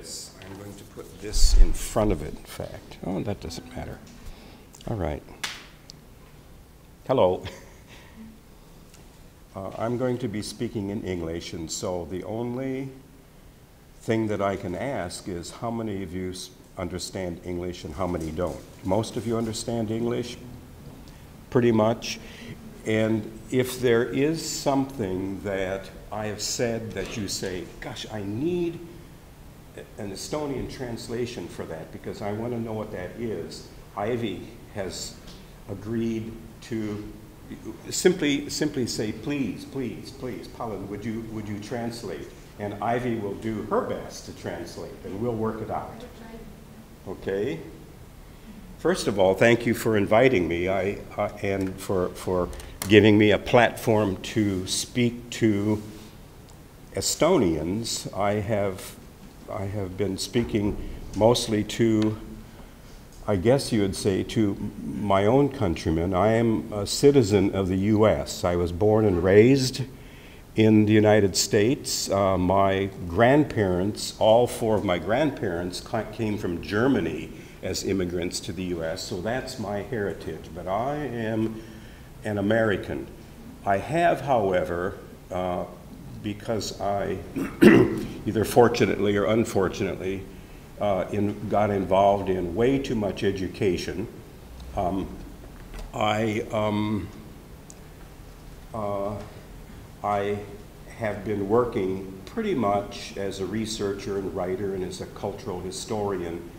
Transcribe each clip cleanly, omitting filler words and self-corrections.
this. I'm going to put this in front of it, in fact. Oh, that doesn't matter. All right. Hello. I'm going to be speaking in English, and so the only thing that I can ask is how many of you understand English and how many don't? Most of you understand English, pretty much. And if there is something that I have said that you say, gosh, I need an Estonian translation for that because I want to know what that is, Ivy has agreed to simply say, please, Paulin, would you translate? And Ivy will do her best to translate, and we'll work it out. Okay? First of all, thank you for inviting me and for giving me a platform to speak to Estonians. I have been speaking mostly to, I guess you would say, to my own countrymen. I am a citizen of the U.S. I was born and raised in the United States. My grandparents, all four of my grandparents, came from Germany as immigrants to the U.S., so that's my heritage. But I am an American. I have, however, because I, either fortunately or unfortunately, got involved in way too much education. I have been working pretty much as a researcher and writer and as a cultural historian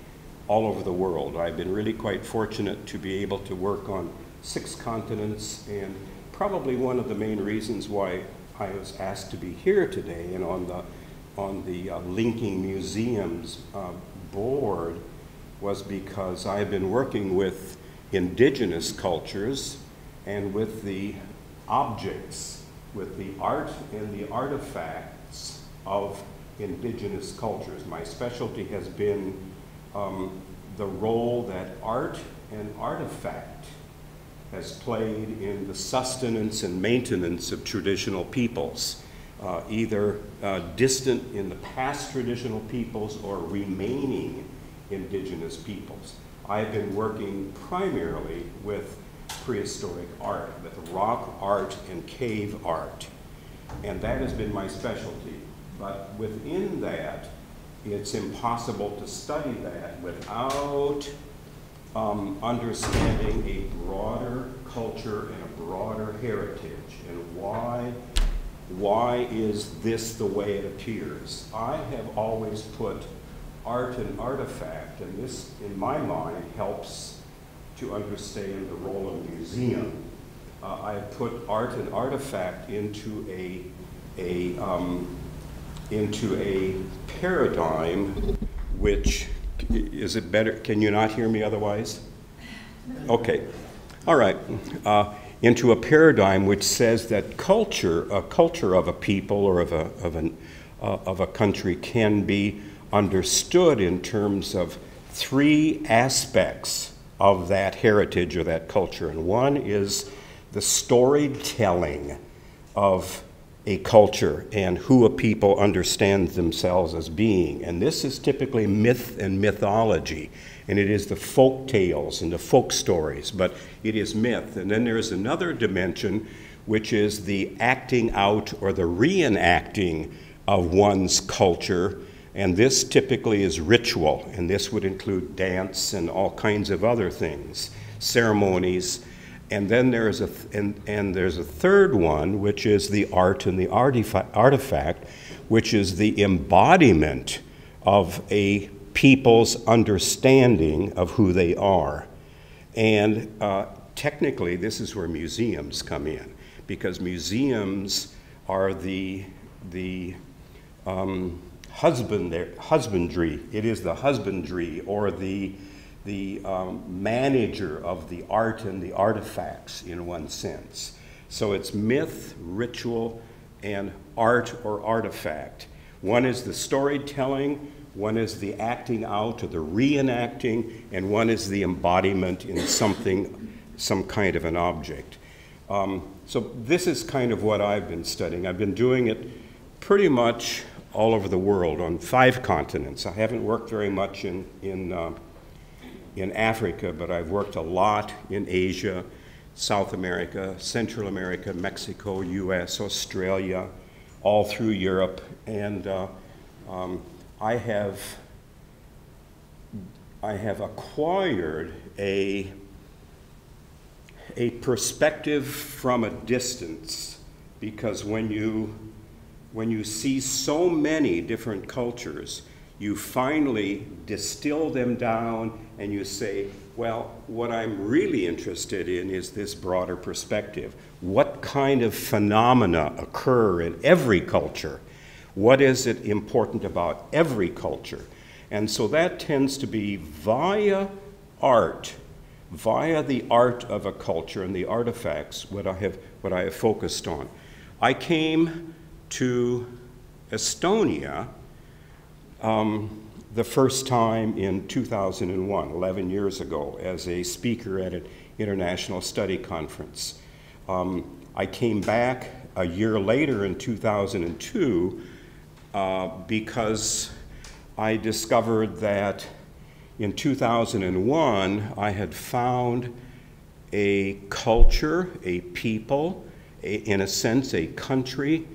all over the world. I've been really quite fortunate to be able to work on 6 continents, and probably one of the main reasons why I was asked to be here today and on the Linking Museums board was because I've been working with indigenous cultures and with the objects, with the art and the artifacts of indigenous cultures. My specialty has been the role that art and artifact has played in the sustenance and maintenance of traditional peoples, either distant in the past traditional peoples or remaining indigenous peoples. I've been working primarily with prehistoric art, with rock art and cave art, and that has been my specialty. But within that, it's impossible to study that without understanding a broader culture and a broader heritage. And why is this the way it appears? I have always put art and artifact, and this, in my mind, helps to understand the role of museum. I have put art and artifact into a paradigm which, is it better? Can you not hear me otherwise? Okay. All right. Into a paradigm which says that a culture of a people or of a country can be understood in terms of 3 aspects of that heritage or that culture. And one is the storytelling of a culture and who a people understand themselves as being. And this is typically myth and mythology. And it is the folk tales and the folk stories, but it is myth. And then there's another dimension, which is the acting out or the reenacting of one's culture. And this typically is ritual, and this would include dance and all kinds of other things, ceremonies. And then there's a third one, which is the art and the artifact, which is the embodiment of a people's understanding of who they are. And technically, this is where museums come in, because museums are the husbandry. It is the husbandry or the manager of the art and the artifacts in one sense. So it's myth, ritual, and art or artifact. One is the storytelling, one is the acting out or the reenacting, and one is the embodiment in some kind of an object. So this is kind of what I've been studying. I've been doing it pretty much all over the world on 5 continents. I haven't worked very much in Africa, but I've worked a lot in Asia, South America, Central America, Mexico, US, Australia, all through Europe, and I have acquired a perspective from a distance, because when you see so many different cultures, you finally distill them down and you say, well, what I'm really interested in is this broader perspective. What kind of phenomena occur in every culture? What is it important about every culture? And so that tends to be via art, via the art of a culture and the artifacts, what I have focused on. I came to Estonia the first time in 2001, 11 years ago, as a speaker at an international study conference. I came back a year later in 2002 because I discovered that in 2001 I had found a culture, a people, in a sense a country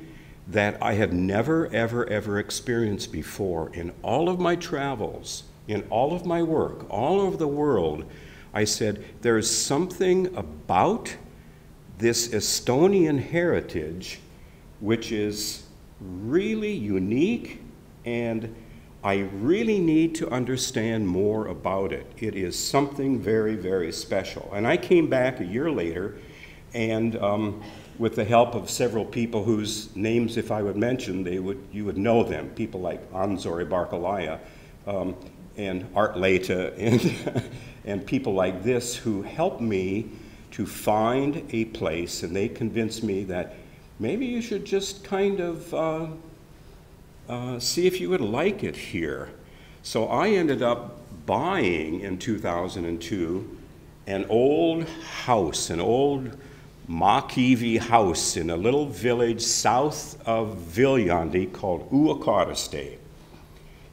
that I had never, ever, ever experienced before. In all of my travels, in all of my work, all over the world, I said, there is something about this Estonian heritage which is really unique, and I really need to understand more about it. It is something very, very special. And I came back a year later, and with the help of several people whose names, if I would mention, you would know them, people like Anzori Barkalaya and Art Leta and people like this, who helped me to find a place, and they convinced me that maybe you should just kind of see if you would like it here. So I ended up buying in 2002 an old house, an old Makivi house in a little village south of Viljandi called Uakarste.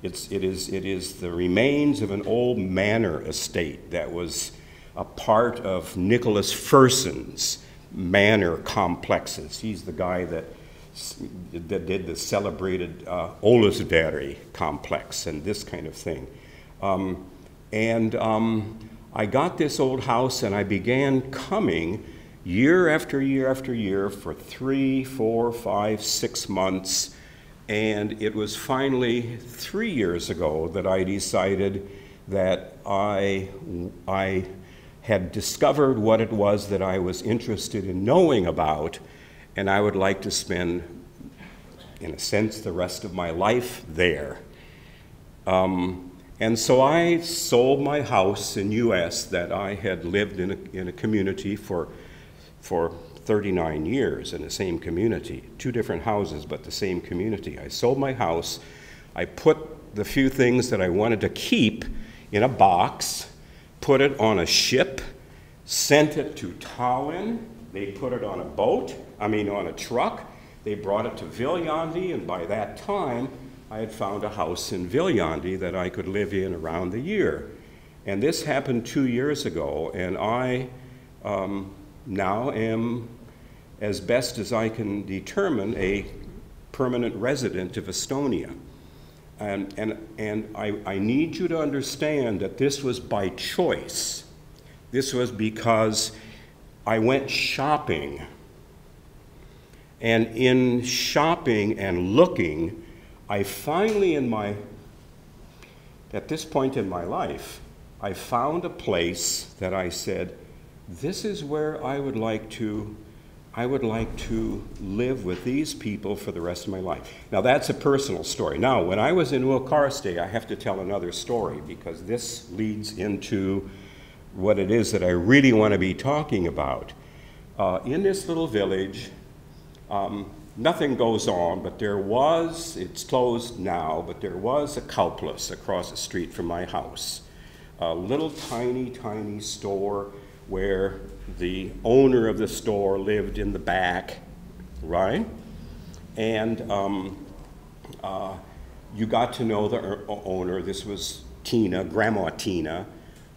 It is the remains of an old manor estate that was a part of Nicholas Fersen's manor complexes. He's the guy that did the celebrated Olusveri complex and this kind of thing. I got this old house and I began coming year after year after year for 3, 4, 5, 6 months, and it was finally 3 years ago that I decided that I had discovered what it was that I was interested in knowing about, and I would like to spend, in a sense, the rest of my life there. And so I sold my house in US that I had lived in a community for 39 years in the same community, 2 different houses, but the same community. I sold my house. I put the few things that I wanted to keep in a box, put it on a ship, sent it to Tallinn. They put it on a truck. They brought it to Viljandi, and by that time, I had found a house in Viljandi that I could live in around the year. And this happened 2 years ago, and I now am, as best as I can determine, a permanent resident of Estonia. And I need you to understand that this was by choice. This was because I went shopping. And in shopping and looking, I finally at this point in my life, I found a place that I said, this is where I would like to live with these people for the rest of my life. Now that's a personal story. Now, when I was in Uakarste, I have to tell another story because this leads into what it is that I really want to be talking about. In this little village, nothing goes on, but it's closed now, but there was a kauplas across the street from my house. A little tiny, tiny store where the owner of the store lived in the back, right? And you got to know the owner. This was Tina, Grandma Tina.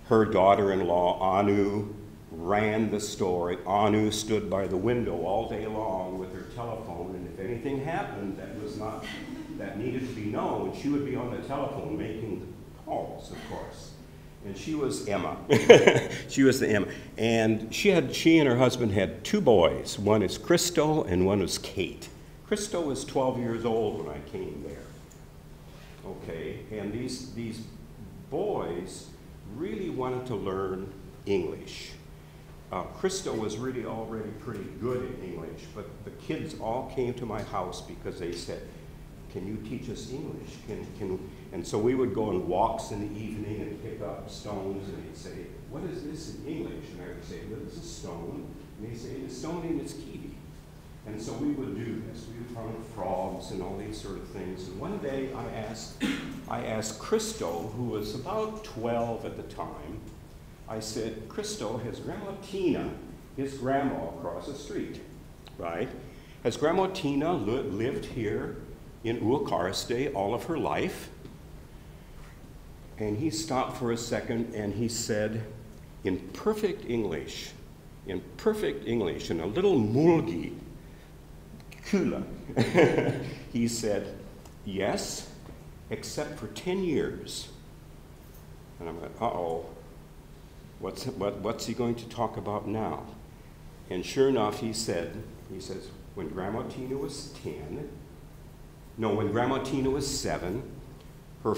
Her daughter-in-law, Anu, ran the store. Anu stood by the window all day long with her telephone, and if anything happened that needed to be known, she would be on the telephone making calls, of course. And she was Emma. She was the Emma. And she and her husband had 2 boys. One is Christo and one was Kate. Christo was 12 years old when I came there. Okay, and these boys really wanted to learn English. Christo was really already pretty good in English, but the kids all came to my house because they said, "Can you teach us English? And so we would go on walks in the evening and pick up stones, and they'd say, "What is this in English?" And I would say, "Well, it's a stone." And they'd say, "In Estonian, it's kiwi." And so we would do this. We would find frogs and all these sort of things. And one day I asked Christo, who was about 12 at the time, I said, "Christo, has Grandma Tina, his grandma across the street, right? Has Grandma Tina lived here in Uukariste all of her life?" And he stopped for a second and he said, in perfect English, in a little mulgi, kula, he said, "Yes, except for 10 years. And I'm like, uh-oh, what's he going to talk about now? And sure enough, he says, when Grandma Tina was 7, her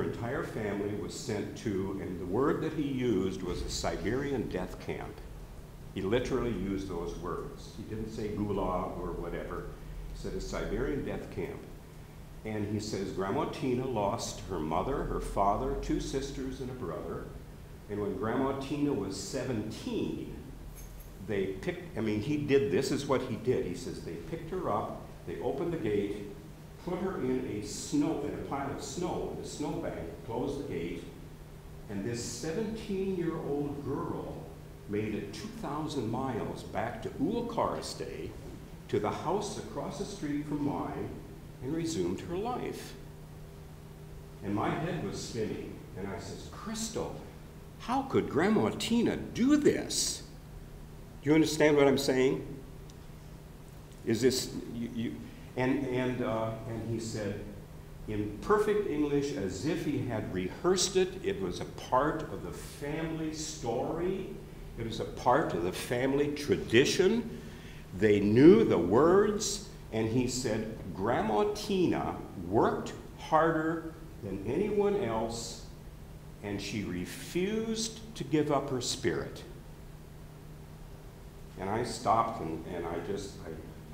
entire family was sent to, and the word that he used was a Siberian death camp. He literally used those words. He didn't say gulag or whatever. He said a Siberian death camp. And he says Grandma Tina lost her mother, her father, 2 sisters, and a brother. And when Grandma Tina was 17, they picked, he did, this is what he did. He says they picked her up, they opened the gate, put her in a pile of snow, in a snowbank, closed the gate, and this 17-year-old girl made it 2,000 miles back to Uukariste, to the house across the street from mine, and resumed her life. And my head was spinning, and I says, "Christo, how could Grandma Tina do this?" Do you understand what I'm saying? Is this, and he said, in perfect English, as if he had rehearsed it, it was a part of the family story. It was a part of the family tradition. They knew the words, and he said, Grandma Tina worked harder than anyone else, and she refused to give up her spirit. And I stopped, and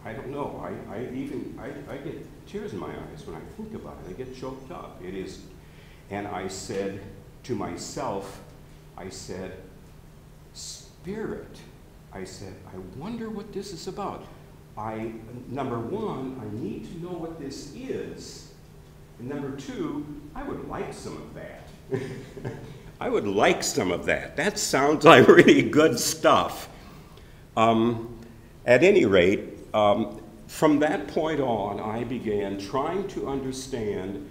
I don't know, I get tears in my eyes when I think about it. I get choked up. It is, and I said to myself, I said, spirit. I said, I wonder what this is about. Number one, I need to know what this is. And number two, I would like some of that. I would like some of that. That sounds like really good stuff. At any rate, from that point on, I began trying to understand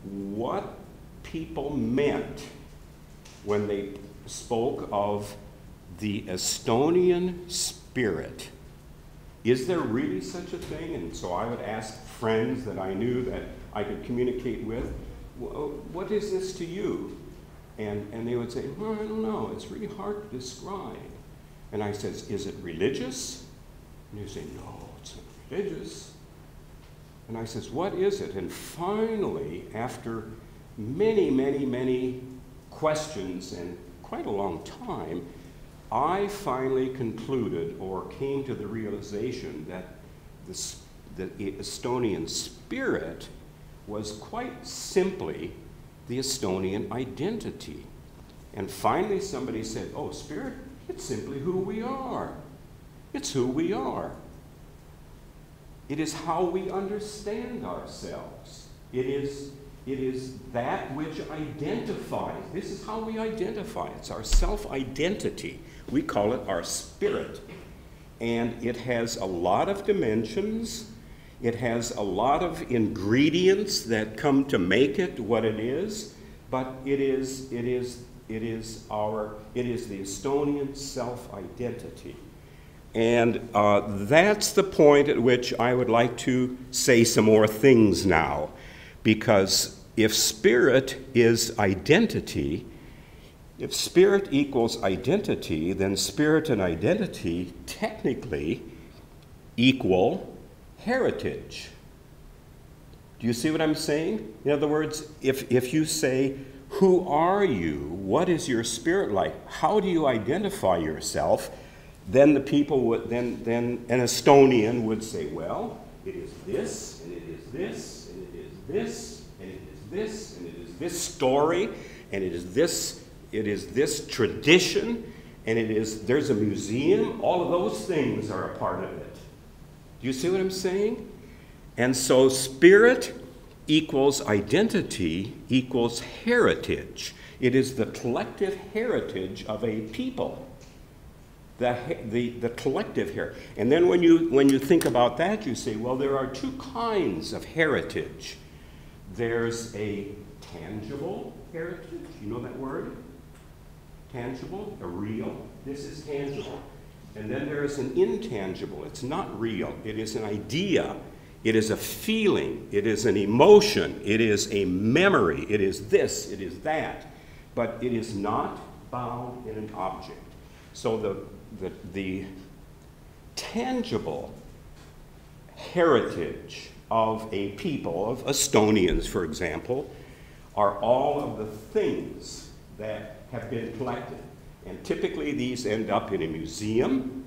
what people meant when they spoke of the Estonian spirit. Is there really such a thing? And so I would ask friends that I knew that I could communicate with, what is this to you? And they would say, well, I don't know, it's really hard to describe. And I says, is it religious? And they say, no, it's not religious. And I says, what is it? And finally, after many, many, many questions and quite a long time, I finally concluded or came to the realization that the Estonian spirit was quite simply the Estonian identity. And finally somebody said, oh, spirit, it's simply who we are. It's who we are. It is how we understand ourselves. It is that which identifies. This is how we identify. It's our self-identity. We call it our spirit. And it has a lot of dimensions. It has a lot of ingredients that come to make it what it is, but it is the Estonian self-identity. And that's the point at which I would like to say some more things now, because if spirit is identity, if spirit equals identity, then spirit and identity technically equal heritage. Do you see what I'm saying? In other words, if you say, who are you? What is your spirit like? How do you identify yourself? Then the people would, then an Estonian would say, well, it is this, and it is this, and it is this, and it is this, and it is this story, and it is this tradition, and there's a museum. All of those things are a part of it. Do you see what I'm saying? And so spirit equals identity equals heritage. It is the collective heritage of a people. The collective heritage. And then when you think about that, you say, well, there are two kinds of heritage. There's a tangible heritage. You know that word? Tangible, a real. This is tangible. And then there is an intangible. It's not real. It is an idea. It is a feeling. It is an emotion. It is a memory. It is this. It is that. But it is not bound in an object. So the tangible heritage of a people, of Estonians, for example, are all of the things that have been collected. And typically these end up in a museum,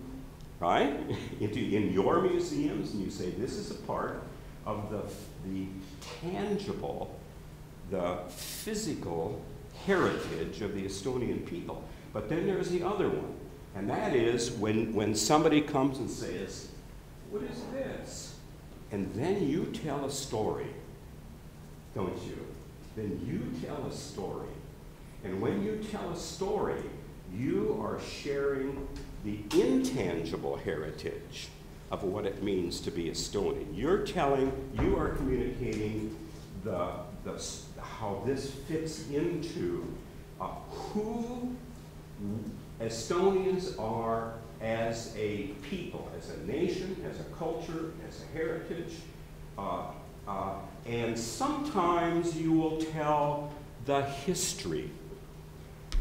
right? In your museums, and you say this is a part of the tangible, the physical heritage of the Estonian people. But then there's the other one, and that is when somebody comes and says, what is this? And then you tell a story, don't you? Then you tell a story. And when you tell a story, you are sharing the intangible heritage of what it means to be Estonian. You are communicating how this fits into who Estonians are as a people, as a nation, as a culture, as a heritage. And sometimes you will tell the history.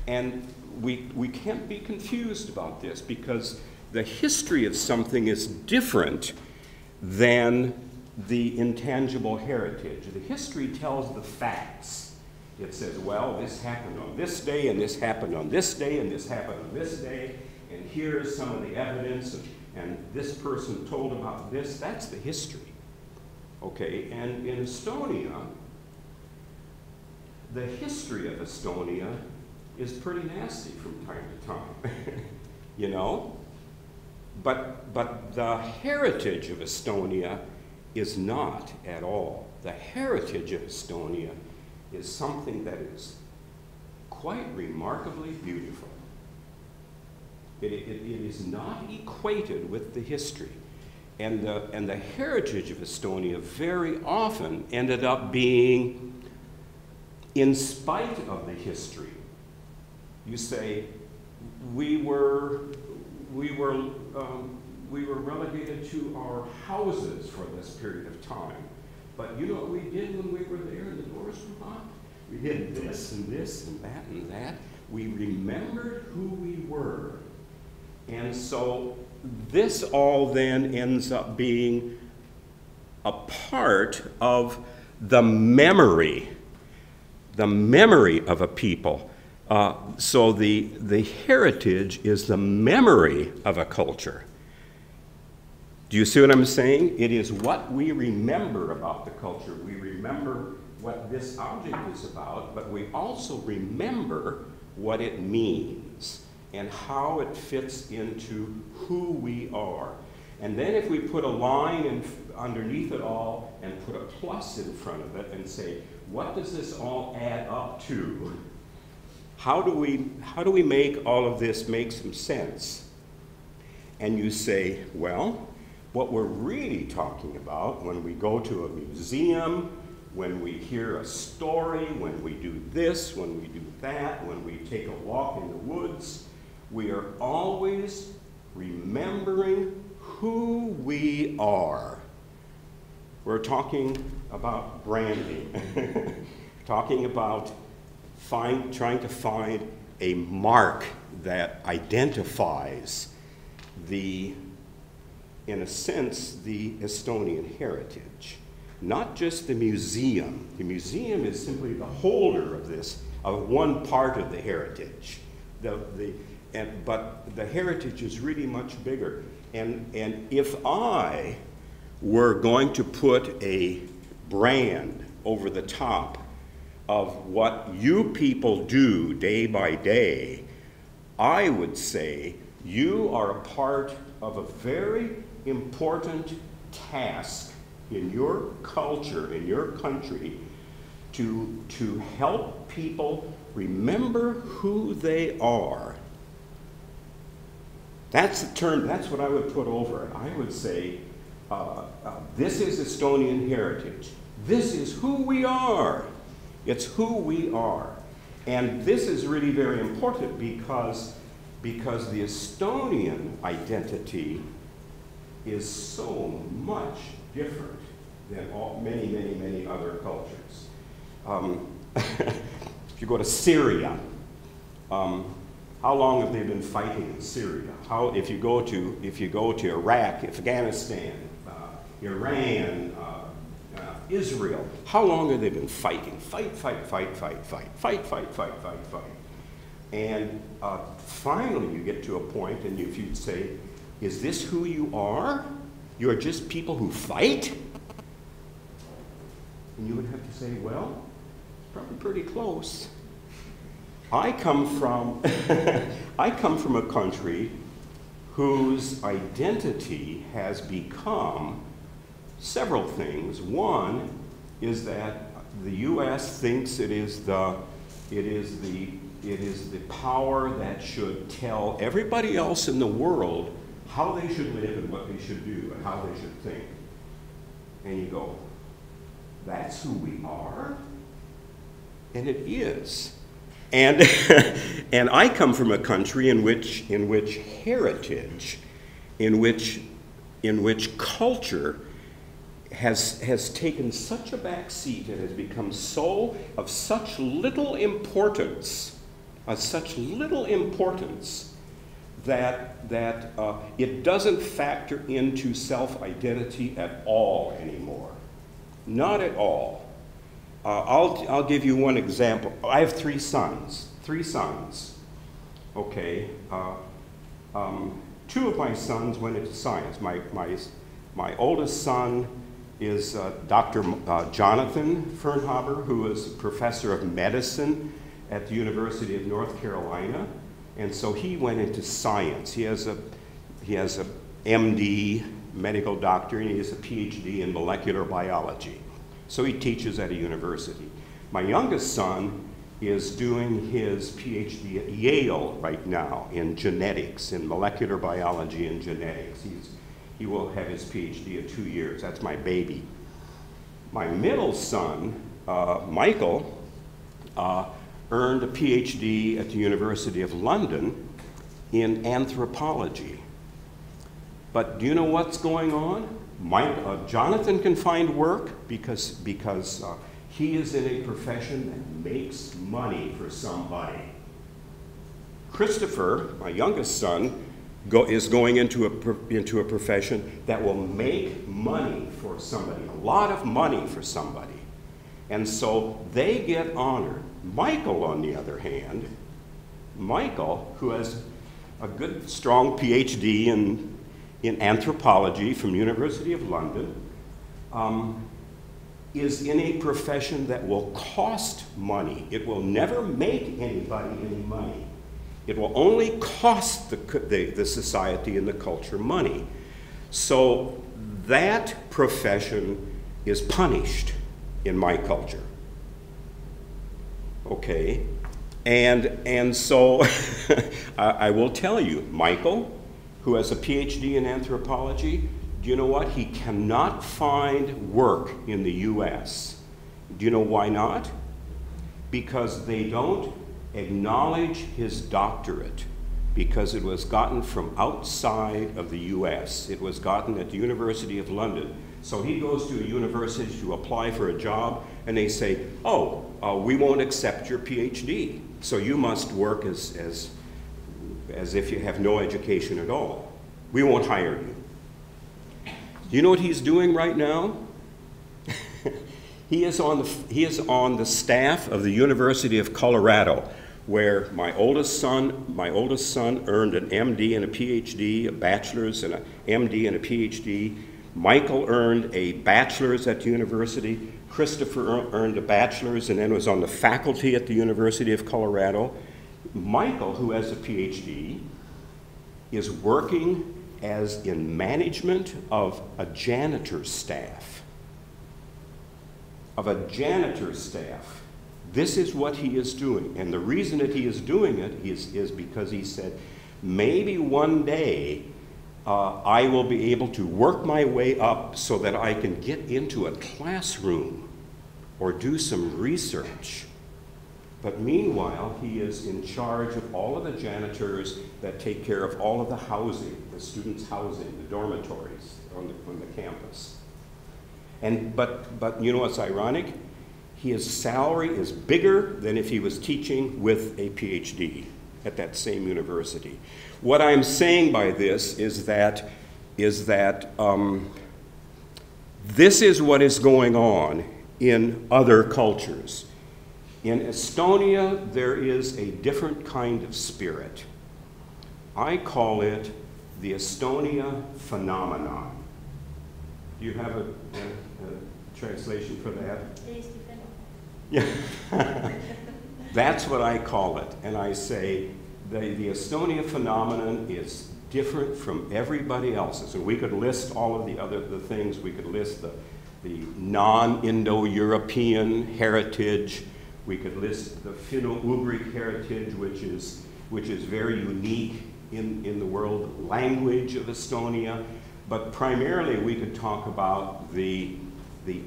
And we can't be confused about this, because the history of something is different than the intangible heritage. The history tells the facts. It says, well, this happened on this day, and this happened on this day, and this happened on this day, and here is some of the evidence, and this person told about this. That's the history. Okay, and in Estonia, the history of Estonia is pretty nasty from time to time, you know? But the heritage of Estonia is not at all. The heritage of Estonia is something that is quite remarkably beautiful. It is not equated with the history. And the heritage of Estonia very often ended up being in spite of the history. You say, we were relegated to our houses for this period of time. But you know what we did when we were there and the doors were locked? We did this and this and that and that. We remembered who we were. And so this all then ends up being a part of the memory of a people. So the heritage is the memory of a culture. Do you see what I'm saying? It is what we remember about the culture. We remember what this object is about, but we also remember what it means and how it fits into who we are. And then if we put a line underneath it all and put a plus in front of it and say, what does this all add up to? How do we make all of this make some sense? And you say, well, What we're really talking about when we go to a museum, when we hear a story, when we do this, when we do that, when we take a walk in the woods, we are always remembering who we are. We're talking about branding, talking about trying to find a mark that identifies in a sense, the Estonian heritage. Not just the museum. The museum is simply the holder of this, of one part of the heritage. But the heritage is really much bigger. And if I were going to put a brand over the top of what you people do day by day, I would say you are a part of a very important task in your culture, in your country, to help people remember who they are. That's the term, that's what I would put over it. I would say, this is Estonian heritage. This is who we are. It's who we are. And this is really very important because the Estonian identity is so much different than many, many, many other cultures. If you go to Syria, how long have they been fighting in Syria? If you go to Iraq, Afghanistan, Iran, Israel, how long have they been fighting? Fight. And finally you get to a point and if you'd say, is this who you are? You're just people who fight? And you would have to say, well, it's probably pretty close. I come from a country whose identity has become several things. One is that the U.S. thinks it is the power that should tell everybody else in the world how they should live and what they should do and how they should think. And you go, that's who we are? And it is. And and I come from a country in which heritage, in which culture has taken such a back seat and has become of such little importance, that it doesn't factor into self-identity at all anymore. Not at all. I'll give you one example. I have three sons. Okay. Two of my sons went into science. My oldest son is Dr. Jonathan Firnhaber, who is professor of medicine at the University of North Carolina. And so he went into science. He has a MD, medical doctor, and he has a PhD in molecular biology. So he teaches at a university. My youngest son is doing his PhD at Yale right now in genetics, in molecular biology and genetics. He will have his PhD in 2 years. That's my baby. My middle son, Michael, earned a PhD at the University of London in anthropology. But do you know what's going on? Jonathan can find work because he is in a profession that makes money for somebody. Christopher, my youngest son, is going into a profession that will make money for somebody, a lot of money for somebody. And so they get honored. Michael, on the other hand, who has a good, strong PhD in anthropology from University of London, is in a profession that will cost money. It will never make anybody any money. It will only cost the society and the culture money. So that profession is punished in my culture. Okay? And so I will tell you, Michael, who has a PhD in anthropology, Do you know what? He cannot find work in the US. Do you know why not? Because they don't acknowledge his doctorate, because it was gotten from outside of the US. It was gotten at the University of London. So he goes to a university to apply for a job, and they say, oh, we won't accept your PhD. So you must work as if you have no education at all. We won't hire you. Do you know what he's doing right now? He is on the staff of the University of Colorado, where my oldest son earned an MD and a PhD, a bachelor's and an MD and a PhD. Michael earned a bachelor's at the university. Christopher earned a bachelor's and then was on the faculty at the University of Colorado. Michael, who has a PhD, is working as in management of a janitor's staff. This is what he is doing. And the reason that he is doing it is because he said, maybe one day I will be able to work my way up so that I can get into a classroom or do some research. But meanwhile, he is in charge of all of the janitors that take care of all of the housing, the students' housing, the dormitories on the campus. But you know what's ironic? His salary is bigger than if he was teaching with a PhD at that same university. What I'm saying by this is that this is what is going on in other cultures. In Estonia, there is a different kind of spirit. I call it the Estonia Phenomenon. Do you have a translation for that? Yeah. That's what I call it. And I say the Estonia Phenomenon is different from everybody else's. And we could list all of the things. We could list the non-Indo-European heritage. We could list the Finno-Ugric heritage, which is very unique in the world language of Estonia. But primarily, we could talk about the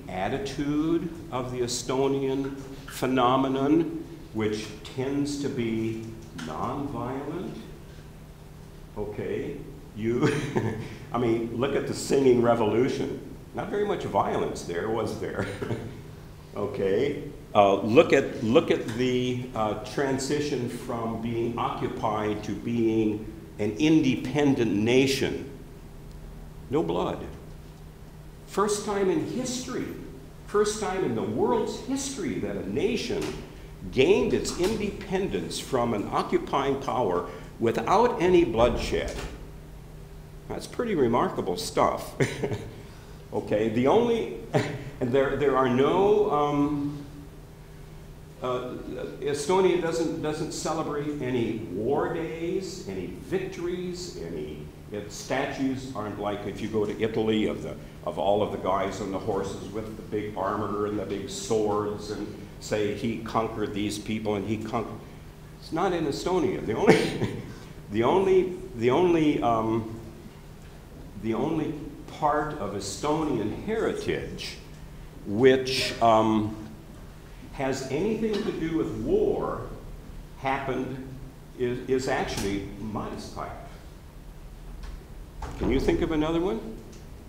attitude of the Estonian phenomenon, which tends to be nonviolent. Okay, I mean, look at the singing revolution. Not very much violence there, was there? Okay, look at the transition from being occupied to being an independent nation. No blood. First time in history, first time in the world's history that a nation gained its independence from an occupying power without any bloodshed. That's pretty remarkable stuff. Okay, and there are no, Estonia doesn't celebrate any war days, any victories, its statues aren't like if you go to Italy of all of the guys on the horses with the big armor and the big swords and say he conquered these people and he conquered. It's not in Estonia. The only part of Estonian heritage which has anything to do with war is actually Municipalities. Can you think of another one?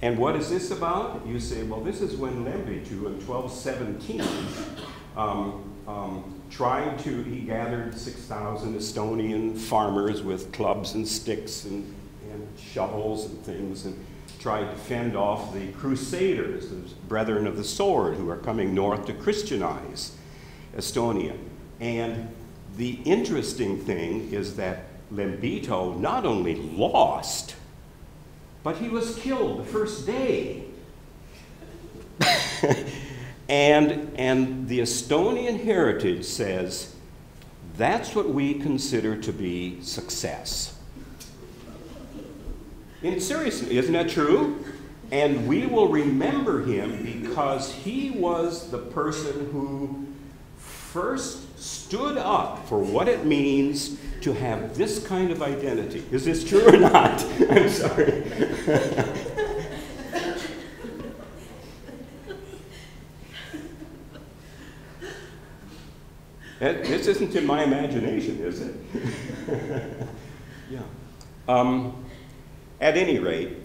And what is this about? You say, well, this is when Lembitu in 1217 he gathered 6,000 Estonian farmers with clubs and sticks and shovels and things and tried to fend off the Crusaders, the brethren of the sword, who are coming north to Christianize Estonia. And the interesting thing is that Lembitu not only lost, but he was killed the first day. and the Estonian heritage says that's what we consider to be success. And seriously, isn't that true? And we will remember him because he was the person who first stood up for what it means to have this kind of identity. Is this true or not? I'm sorry. This isn't in my imagination, is it? Yeah. At any rate,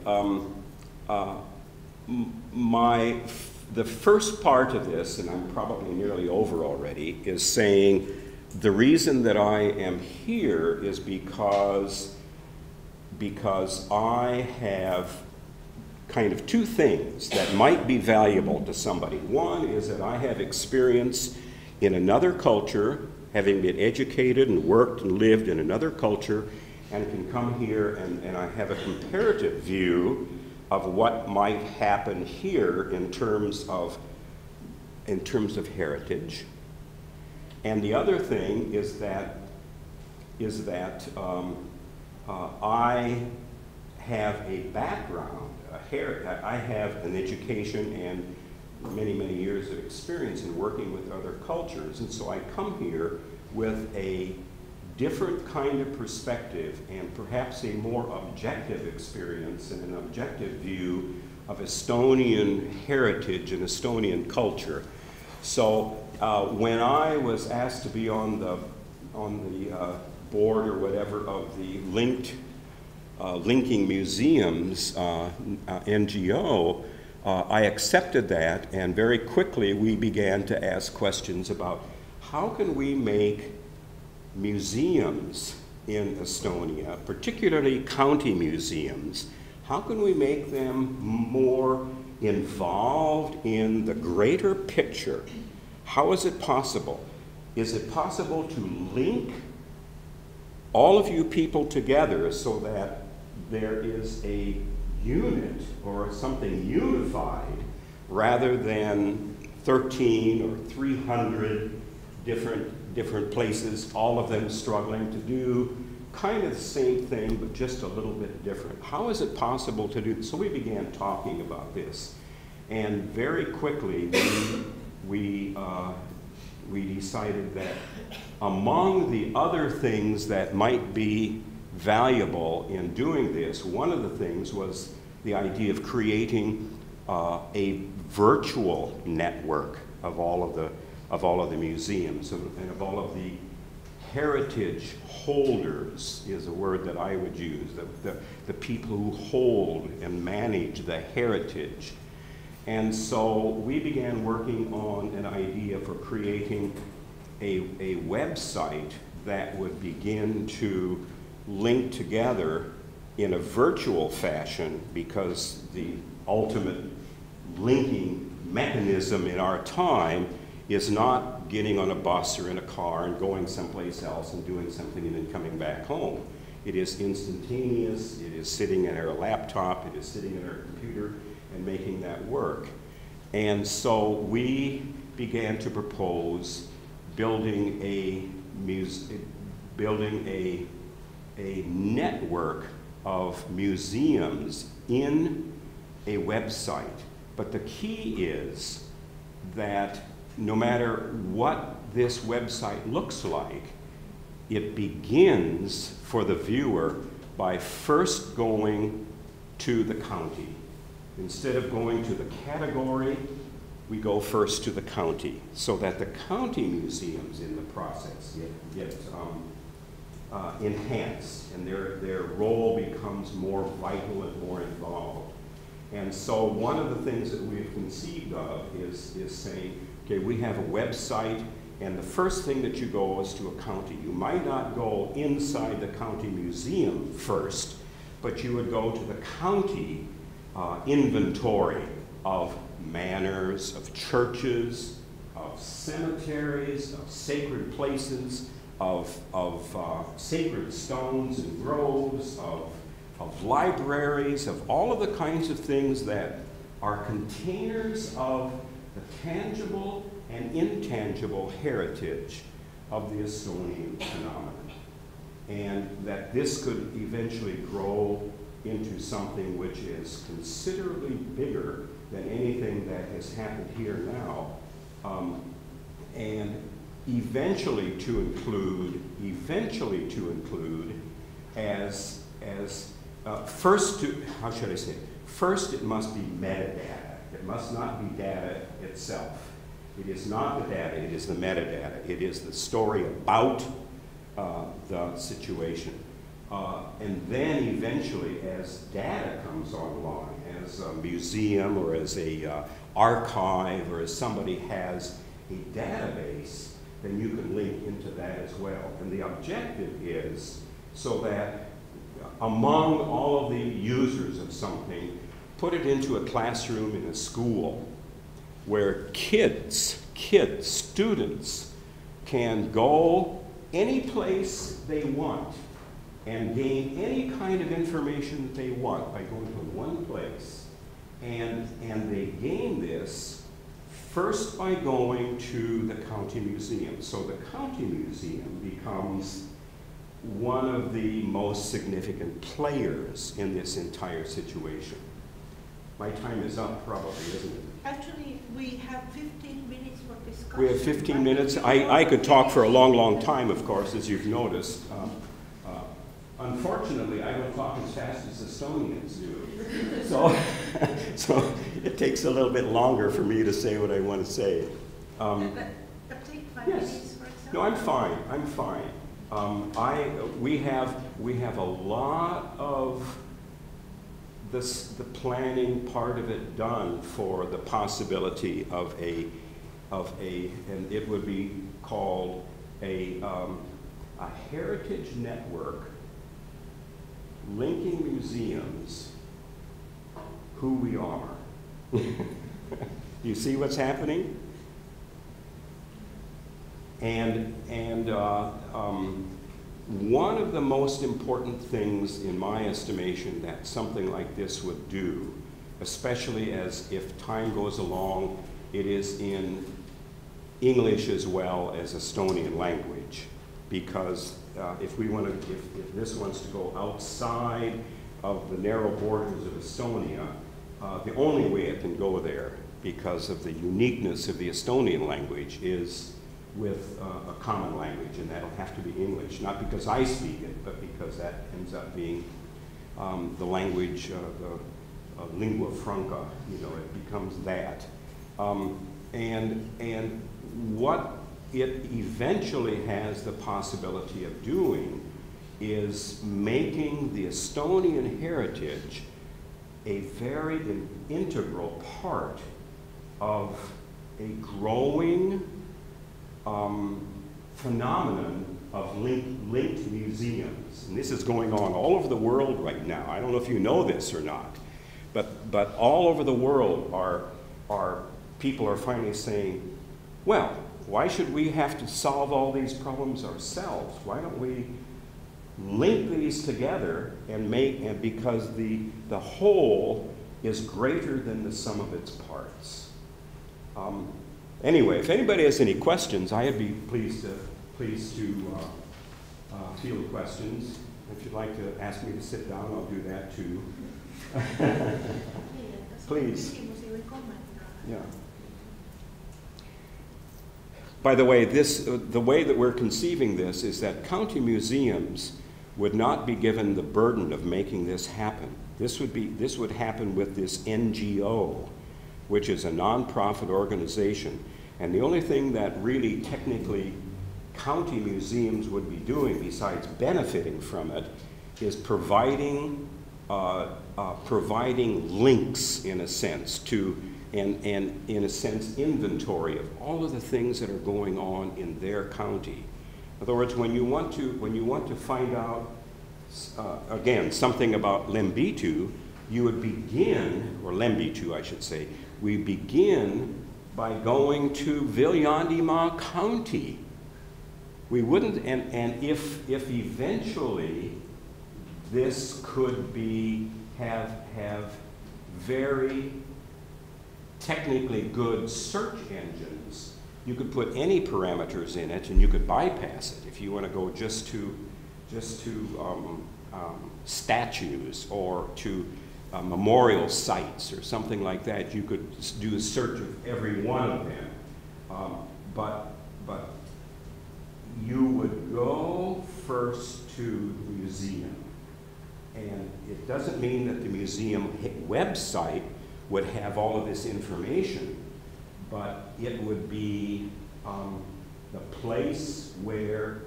the first part of this, and I'm probably nearly over already, is saying the reason that I am here is because I have kind of two things that might be valuable to somebody. One is that I have experience in another culture, having been educated and worked and lived in another culture, and can come here and I have a comparative view of what might happen here in terms of heritage. And the other thing is that I have a background, I have an education and many, many years of experience in working with other cultures, and so I come here with a different kind of perspective and perhaps a more objective experience and an objective view of Estonian heritage and Estonian culture. So when I was asked to be on the board or whatever of the Linking Museums NGO, I accepted that, and very quickly we began to ask questions about how can we make museums in Estonia, particularly county museums, how can we make them more involved in the greater picture? How is it possible? Is it possible to link all of you people together so that there is a unit or something unified rather than 13 or 300 different places, all of them struggling to do kind of the same thing but just a little bit different? How is it possible to do this? So we began talking about this, and very quickly we decided that among the other things that might be valuable in doing this, one of the things was the idea of creating a virtual network of all of the museums and of all of the heritage holders is a word that I would use, the people who hold and manage the heritage. And so we began working on an idea for creating a website that would begin to link together in a virtual fashion, because the ultimate linking mechanism in our time is not getting on a bus or in a car and going someplace else and doing something and then coming back home. It is instantaneous, it is sitting at our laptop, it is sitting at our computer and making that work. And so we began to propose building a network of museums in a website. But the key is that no matter what this website looks like, it begins for the viewer by first going to the county. Instead of going to the category, we go first to the county, so that the county museums in the process get enhanced, and their role becomes more vital and more involved. And so one of the things that we've conceived of is saying, okay, we have a website, and the first thing that you go is to a county. You might not go inside the county museum first, but you would go to the county inventory of manors, of churches, of cemeteries, of sacred places, of sacred stones and groves, of libraries, of all of the kinds of things that are containers of the tangible and intangible heritage of the Estonian phenomenon. And that this could eventually grow into something which is considerably bigger than anything that has happened here now, and eventually to include as first to, how should I say it? First, it must be metadata. It must not be data itself. It is not the data, it is the metadata. It is the story about the situation. And then eventually, as data comes online, as a museum or as a archive or as somebody has a database, then you can link into that as well. And the objective is so that among all of the users of something, put it into a classroom in a school where students can go any place they want and gain any kind of information that they want by going to one place. And they gain this first by going to the county museum. So the county museum becomes one of the most significant players in this entire situation. My time is up, probably, isn't it? Actually, we have 15 minutes for discussion. We have 15 minutes. I could talk for a long, long time, of course, as you've noticed. Unfortunately, I don't talk as fast as Estonians do. So it takes a little bit longer for me to say what I want to say. But take 5 minutes, for example. No, I'm fine. I'm fine. We have a lot of the planning part of it done for the possibility of a and it would be called a heritage network linking museums who we are. You see what's happening? And one of the most important things, in my estimation, that something like this would do, especially as if time goes along, it is in English as well as Estonian language, because if this wants to go outside of the narrow borders of Estonia, the only way it can go there, because of the uniqueness of the Estonian language, is with a common language, and that'll have to be English. Not because I speak it, but because that ends up being the language, the lingua franca, you know, it becomes that. And what it eventually has the possibility of doing is making the Estonian heritage a very integral part of a growing phenomenon of linked museums. And this is going on all over the world right now. I don't know if you know this or not, but all over the world people are finally saying, well, why should we have to solve all these problems ourselves? Why don't we link these together and because the whole is greater than the sum of its parts. Anyway, if anybody has any questions, I'd be pleased to field questions. If you'd like to ask me to sit down, I'll do that too. Please. Yeah. By the way, the way that we're conceiving this is that county museums would not be given the burden of making this happen. This would happen with this NGO, which is a nonprofit organization. And the only thing that really technically county museums would be doing, besides benefiting from it, is providing links, in a sense, to and in a sense inventory of all of the things that are going on in their county. In other words, when you want to find out again something about Lembitu, you would begin, or Lembitu I should say, we begin by going to Viljandimaa County. We wouldn't, and if eventually this could have very technically good search engines, you could put any parameters in it and you could bypass it. If you want to go just to statues or to memorial sites or something like that, you could do a search of every one of them. But you would go first to the museum. And it doesn't mean that the museum website would have all of this information, but it would be the place where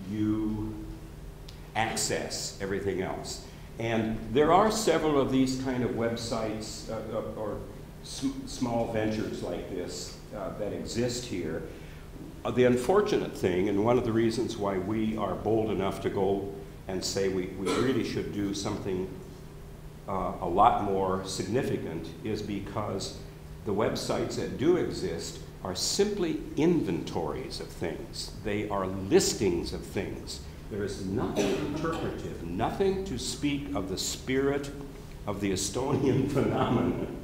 you access everything else. And there are several of these kind of websites or small ventures like this that exist here. The unfortunate thing, and one of the reasons why we are bold enough to go and say we really should do something a lot more significant, is because the websites that do exist are simply inventories of things. They are listings of things. There is nothing interpretive, nothing to speak of the spirit of the Estonian phenomenon.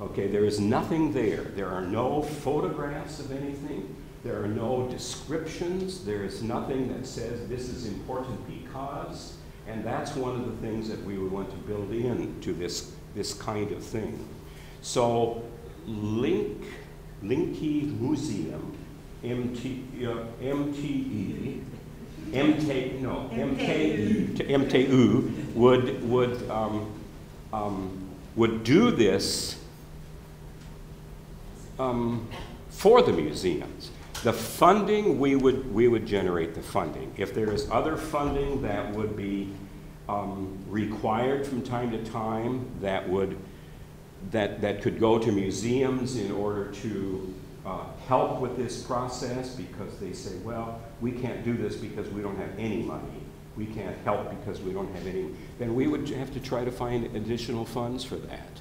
Okay, there is nothing there. There are no photographs of anything. There are no descriptions. There is nothing that says this is important because, and that's one of the things that we would want to build into this kind of thing. So, Linky Museum, MTU would do this for the museums. The funding, we would generate the funding. If there is other funding that would be required from time to time, that could go to museums in order to help with this process, because they say, well, we can't do this because we don't have any money. We can't help because we don't have any. Then we would have to try to find additional funds for that.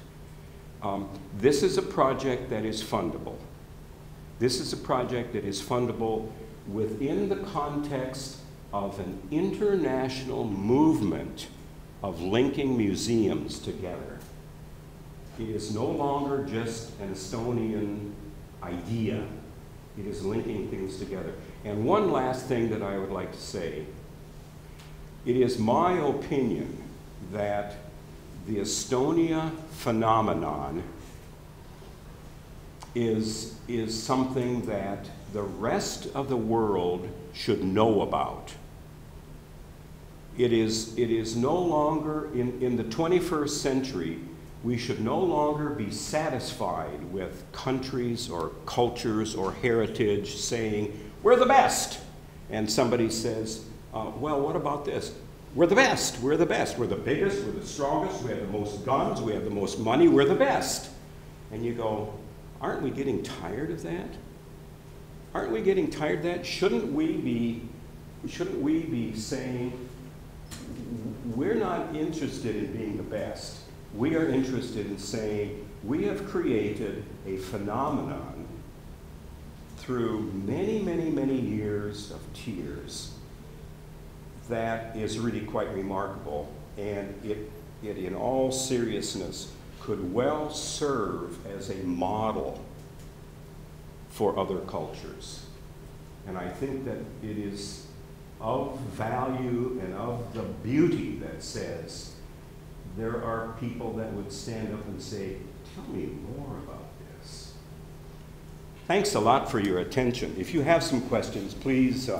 This is a project that is fundable. This is a project that is fundable within the context of an international movement of linking museums together. It is no longer just an Estonian idea. It is linking things together. And one last thing that I would like to say. It is my opinion that the Estonia Phenomenon is something that the rest of the world should know about. It is no longer, in the 21st century, we should no longer be satisfied with countries or cultures or heritage saying, we're the best. And somebody says, well, what about this? We're the best, we're the best. We're the biggest, we're the strongest, we have the most guns, we have the most money, we're the best. And you go, aren't we getting tired of that? Aren't we getting tired of that? Shouldn't we be saying, we're not interested in being the best. We are interested in saying, we have created a phenomenon through many, many, many years of tears that is really quite remarkable, and it in all seriousness could well serve as a model for other cultures. And I think that it is of value and of the beauty that says there are people that would stand up and say, tell me more about this. Thanks a lot for your attention. If you have some questions, please